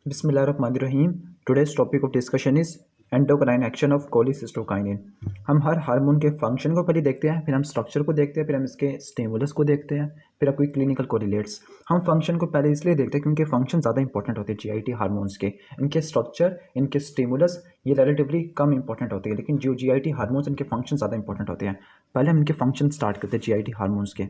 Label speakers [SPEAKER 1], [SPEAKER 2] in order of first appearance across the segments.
[SPEAKER 1] बिस्मिल्लाहिर्रहमानिर्रहीम। Today's topic of discussion is endocrine action of cholecystokinin. हम हर hormone के function को पहले देखते हैं, फिर हम स्ट्रक्चर को देखते हैं, फिर हम इसके स्टिमुलस को देखते हैं, फिर कोई क्लिनिकल कोरिलेट्स। हम फंक्शन को पहले इसलिए देखते हैं क्योंकि फंक्शन ज़्यादा इंपॉर्टेंट होते हैं जीआईटी हार्मोन्स के। इनके स्ट्रक्चर, इनके स्टिमुलस ये रिलेटिवली कम इंपॉर्टेंट होते हैं, लेकिन जो जीआईटी हार्मोन्स इनके फंक्शन ज़्यादा इंपॉर्टेंट होते हैं। पहले हम इनके फंक्शन स्टार्ट करते हैं जीआईटी हार्मोन्स के।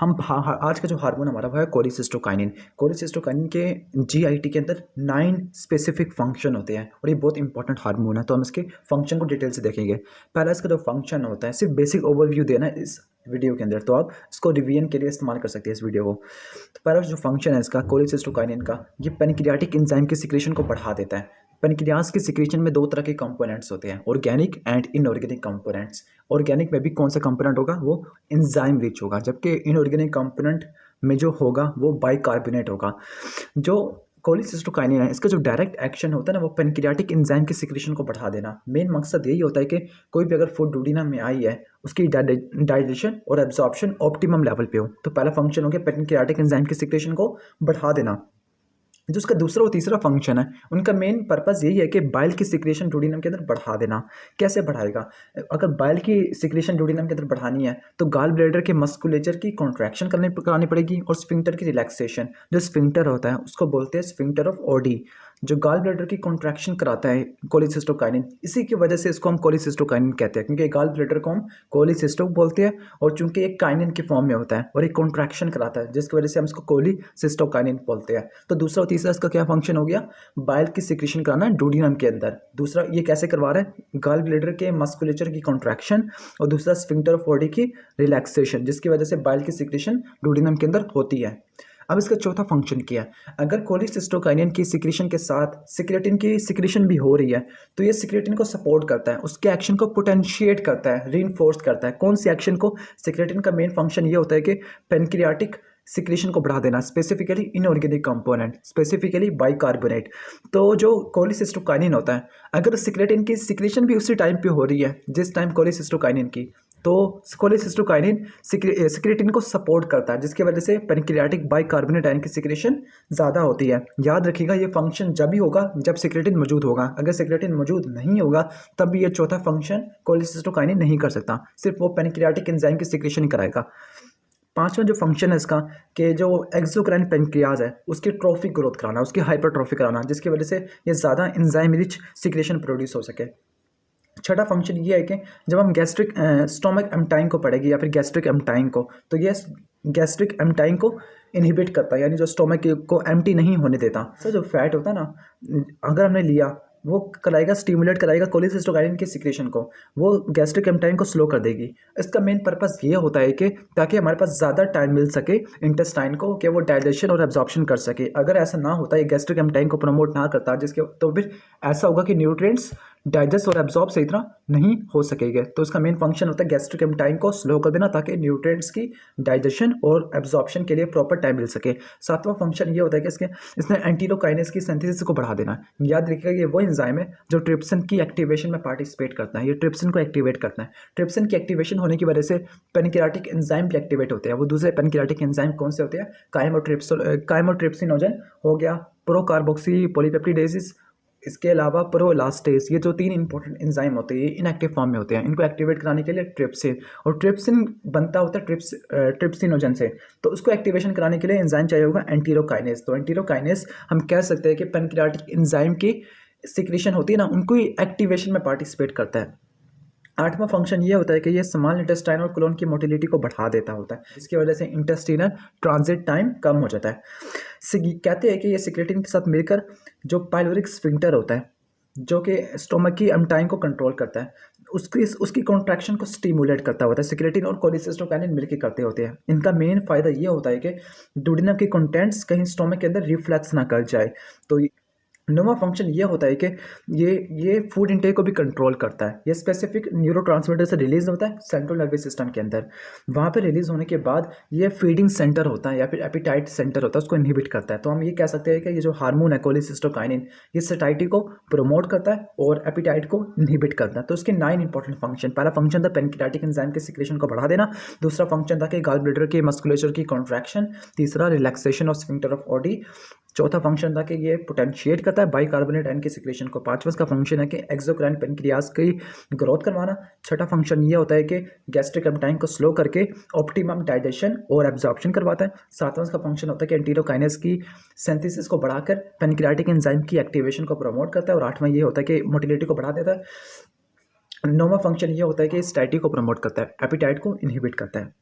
[SPEAKER 1] आज का जो हार्मोन हमारा वो है कोलिसिस्टोकाइनिन। कोलिसिस्टोकाइनिन के जीआईटी के अंदर 9 स्पेसिफिक फंक्शन होते हैं और ये बहुत इंपॉर्टेंट हार्मोन है, तो हम इसके फंक्शन को डिटेल से देखेंगे। पहला इसका जो फंक्शन होता है, सिर्फ बेसिक ओवरव्यू देना है इस वीडियो के अंदर, तो आप इसको रिवीजन के लिए इस्तेमाल कर सकते हैं इस वीडियो को। तो पहला जो फंक्शन है इसका कोलिसिस्टोकाइनिन का, ये पैनक्रियाटिक एंजाइम की सिक्रेशन को बढ़ा देता है। पैनक्रियाज की सिक्रेशन में 2 तरह के कंपोनेंट्स होते हैं, organic and inorganic components. Organic में भी कौन सा कंपोनेंट होगा, वो एंजाइम रिच होगा, जबकि इनऑर्गेनिक कंपोनेंट में जो होगा वो बाइकार्बोनेट होगा। जो कोलिसिस्टोकाइनिन है, इसका जो डायरेक्ट एक्शन होता है ना, वो पैनक्रियाटिक एंजाइम की सिक्रेशन को बढ़ा देना। मेन मकसद यही होता है कि कोई भी अगर फूड डूडिनम में आई है, उसकी डाइजेशन और एब्जॉर्प्शन ऑप्टिमम लेवल पे हो। तो पहला फंक्शन हो गया पैनक्रियाटिक एंजाइम की सिक्रेशन को बढ़ा देना। जो उसका दूसरा और तीसरा फंक्शन है, उनका मेन पर्पस यही है कि बाइल की सिक्रेशन डूडिनम के अंदर बढ़ा देना। कैसे बढ़ाएगा? अगर बाइल की सिक्रेशन डूडिनम के अंदर बढ़ानी है तो गाल ब्लैडर के मस्कुलेचर की कॉन्ट्रैक्शन करानी पड़ेगी और स्फिंक्टर की रिलैक्सेशन। जो स्फिंक्टर होता है उसको बोलते हैं स्फिंक्टर ऑफ ओडी, जो गाल ब्लैडर की कॉन्ट्रैक्शन कराता है कोलिसिस्टोकाइनिन। इसी की वजह से इसको हम कोलिसिस्टोकाइनिन कहते हैं, क्योंकि गाल ब्लैडर को हम कोलिसिस्टो बोलते हैं और चूंकि एक काइनिन के फॉर्म में होता है और एक कॉन्ट्रैक्शन कराता है, जिसकी वजह से हम इसको कोलिसिस्टोकाइनिन बोलते हैं। तो दूसरा और तीसरा इसका क्या फंक्शन हो गया? बाइल की सिक्रेशन कराना डूडिनम के अंदर। दूसरा ये कैसे करवा रहा है? गाल ब्लैडर के मस्कुलेचर की कॉन्ट्रैक्शन और दूसरा स्फिंक्टर ऑफ ओडी की रिलैक्सेशन, जिसकी वजह से बाइल की सिक्रेशन डूडिनम के अंदर होती है। अब इसका चौथा फंक्शन क्या है? अगर कोलिसिस्टोकाइनिन की सिक्रेशन के साथ सिक्रेटिन की सिक्रेशन भी हो रही है, तो ये सिक्रेटिन को सपोर्ट करता है, उसके एक्शन को पोटेंशिएट करता है, रीइंफोर्स करता है। कौन सी एक्शन को? सिक्रेटिन का मेन फंक्शन ये होता है कि पैनक्रियाटिक सिक्रेशन को बढ़ा देना, specifically inorganic component, specifically bicarbonate. तो जो कोलिसिस्टोकाइनिन होता है, अगर सिक्रेटिन की सिक्रेशन भी उसी टाइम पे हो रही है जिस टाइम कोलिसिस्टोकाइनिन की, तो कोलिसिस्टोकाइनिन सिक्रेटिन को सपोर्ट करता है, जिसकी वजह से पैनक्रियाटिक बाइकार्बोनेट आयन की सिक्रेशन ज़्यादा होती है। याद रखिएगा, ये फंक्शन जब भी होगा जब सिक्रेटिन मौजूद होगा। अगर सिक्रेटिन मौजूद नहीं होगा तब भी ये चौथा फंक्शन कोलिसिस्टोकाइनिन नहीं कर सकता, सिर्फ वो पैनक्रियाटिक एंजाइम की सिक्रेशन ही कराएगा। पांचवा जो फंक्शन है इसका, कि जो एक्सोक्राइन पेनक्रियाज है उसकी ट्रॉफिक ग्रोथ कराना, उसकी हाइपरट्रॉफी कराना, जिसकी वजह से ये ज़्यादा एंजाइम रिच सिक्रेशन प्रोड्यूस हो सके। छठा फंक्शन ये है कि जब हम गैस्ट्रिक स्टोमक एम्टाइन को पढ़ेंगे या फिर गैस्ट्रिक एम्टाइन को, तो ये गैस्ट्रिक एम्टाइन को इनहिबिट करता है, यानी जो स्टोमक को एम्प्टी नहीं होने देता। सर जो फैट होता है ना, अगर हमने लिया, वो कराएगा, स्टिमुलेट कराएगा कोलिसिस्टोकाइनिन की सिक्रेशन को, वो गैस्ट्रिक एम्टाइन को स्लो कर देगी। इसका मेन पर्पस ये होता है कि ताकि हमारे पास ज़्यादा टाइम मिल सके इंटेस्टाइन को कि वो डाइजेशन और एब्जॉर्प्शन कर सके। अगर ऐसा ना होता, ये गैस्ट्रिक एम्टाइन को प्रमोट ना करता, जिसके तो फिर ऐसा होगा कि न्यूट्रिएंट्स डाइजेस्ट और एब्जॉर्ब सही तरह नहीं हो सकेंगे। तो इसका मेन फंक्शन होता है गैस्ट्रिक एम्टाइन को स्लो कर देना, ताकि न्यूट्रिएंट्स की डाइजेशन और एब्जॉर्प्शन के लिए प्रॉपर टाइम मिल सके। सातवां फंक्शन ये होता है कि इसने एंटीरोकाइनेज की सिंथेसिस को बढ़ा देना। याद रखिएगा, ये वो एंजाइम है जो ट्रिप्सिन की एक्टिवेशन में पार्टिसिपेट करता है, ये ट्रिप्सिन को एक्टिवेट करता है। ट्रिप्सिन की एक्टिवेशन होने की वजह से पैनक्रियाटिक एंजाइम भी एक्टिवेट होते हैं। वो दूसरे पैनक्रियाटिक एंजाइम कौन से होते हैं? काइमोट्रिप्सिनोजन हो गया, प्रोकार्बोक्सी पॉलीपेप्टिडेसिस, इसके अलावा प्रोलास्टेस। ये जो 3 इंपॉर्टेंट एंजाइम होते हैं, ये इनएक्टिव फॉर्म में होते हैं। इनको एक्टिवेट कराने के लिए ट्रिप्सिन, और ट्रिप्सिन बनता होता है ट्रिप्सिनोजन से, तो उसको एक्टिवेशन कराने के लिए एंजाइम चाहिए होगा एंटीरोकाइनेज। तो एंटीरोकाइनेज हम कह सकते हैं कि पैनक्रियाटिक एंजाइम की सिक्रेशन होती है ना, उनको ही एक्टिवेशन में पार्टिसिपेट करता है। आठवां फंक्शन ये होता है कि ये स्मॉल इंटेस्टाइन और कोलोन की मोटिलिटी को बढ़ा देता होता है, जिसकी वजह से इंटेस्टिनल ट्रांजिट टाइम कम हो जाता है। कहते हैं कि ये सिक्रेटिन के साथ मिलकर जो पाइलोरिक स्फिंक्टर होता है, जो कि स्टोमक की एम्टाइन को कंट्रोल करता है, उसकी कॉन्ट्रैक्शन को स्टिमुलेट करता होता है। सिक्रेटिन और कोलिसिस्टोकाइनिन मिलकर करते होते हैं। इनका मेन फायदा ये होता है कि डुओडेनम के कंटेंट्स कहीं स्टोमक के अंदर रिफ्लक्स ना कर जाए। तो नोवा फंक्शन ये होता है कि ये फूड इंटेक को भी कंट्रोल करता है। ये स्पेसिफिक न्यूरोट्रांसमीटर से रिलीज होता है सेंट्रल नर्वस सिस्टम के अंदर। वहाँ पे रिलीज होने के बाद ये फीडिंग सेंटर होता है या फिर एपिटाइट सेंटर होता है, उसको इनहिबिट करता है। तो हम ये कह सकते हैं कि ये जो हार्मोन है कोलिसिस्टोकाइनिन, ये सैटिस्फैक्शन को प्रमोट करता है और एपिटाइट को इनहिबिट करता है। तो इसके 9 इंपॉर्टेंट फंक्शन। पहला फंक्शन था पेनक्रियाटिक एंजाइम के सिक्रेशन को बढ़ा देना। दूसरा फंक्शन था कि गॉल ब्लैडर के मस्कुलेचर की कॉन्ट्रैक्शन। तीसरा relaxation of sphincter of Audi. चौथा फंक्शन था कि ये पोटेंशिएट करता है बाइकार्बोनेट आयन के सिक्रेशन को। पांचवा इसका फंक्शन है कि एक्सोक्राइन पेनक्रियाज की ग्रोथ करवाना। छठा फंक्शन ये होता है कि गैस्ट्रिक एपेटाइट को स्लो करके ऑप्टिमम डाइजेशन और एब्जॉर्प्शन करवाता है। सातवां इसका फंक्शन होता है कि एंटीरोकाइनेस की सिंथेसिस को बढ़ाकर पेनक्रियाटिक एंजाइम की एक्टिवेशन को प्रमोट करता है। और आठवां ये होता है कि मोटिलिटी को बढ़ा देता है। नौवां फंक्शन ये होता है कि स्टैटी को प्रमोट करता है, एपिटाइट को इनहिबिट करता है।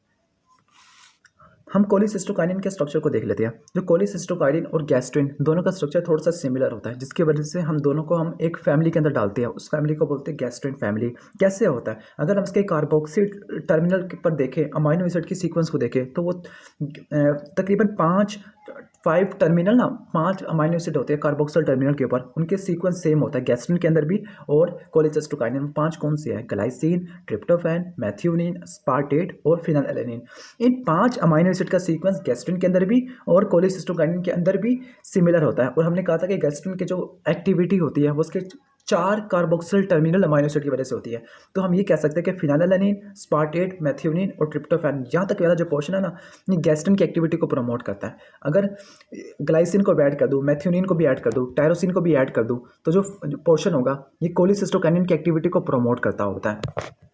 [SPEAKER 1] हम कोलिसिस्टोकाइनिन के स्ट्रक्चर को देख लेते हैं। जो कोलिसिस्टोकाइनिन और गैस्ट्रिन दोनों का स्ट्रक्चर थोड़ा सा सिमिलर होता है, जिसकी वजह से हम दोनों को हम एक फैमिली के अंदर डालते हैं। उस फैमिली को बोलते हैं गैस्ट्रिन फैमिली। कैसे होता है? अगर हम इसके कार्बोक्सिल टर्मिनल पर देखें, अमाइनो एसिड की सीक्वेंस को देखें, तो वो तकरीबन 5 टर्मिनल ना 5 अमाइनो एसिड होते हैं कार्बोक्सिल टर्मिनल के ऊपर। उनके सीक्वेंस सेम होता है गैस्ट्रिन के अंदर भी और कोलिसिस्टोकाइनिन में। 5 कौन से हैं? ग्लाइसिन, ट्रिप्टोफैन, मैथ्यूनिन, स्पार्टेट और फिनाइलएलेनिन। इन 5 अमाइनो एसिड का सीक्वेंस गैस्ट्रिन के अंदर भी और कोलिसिस्टोकाइनिन के अंदर भी सिमिलर होता है। और हमने कहा था कि गैस्ट्रिन की जो एक्टिविटी होती है वो उसके 4 कार्बोक्सिल टर्मिनल अमाइनो एसिड की वजह से होती है। तो हम ये कह सकते हैं कि फिनाइलएलेनिन, स्पार्टेट, मैथ्यूनिन और ट्रिप्टोफैन, यहाँ तक वाला जो पोर्शन है ना, ये गैस्ट्रिन की एक्टिविटी को प्रमोट करता है। अगर ग्लाइसिन को भी ऐड कर दूँ, मैथ्यूनिन को भी ऐड कर दूँ, टायरोसिन को भी ऐड कर दूँ, तो जो पोर्शन होगा ये कोलिसिस्टोकाइनिन की एक्टिविटी को प्रमोट करता होता है।